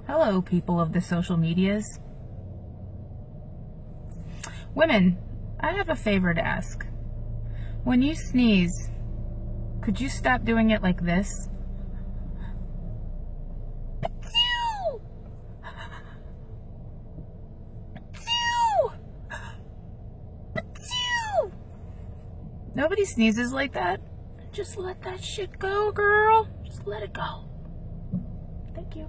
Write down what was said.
Hello, people of the social medias. Women, I have a favor to ask. When you sneeze, could you stop doing it like this? Nobody sneezes like that. Just let that shit go, girl. Just let it go. Thank you.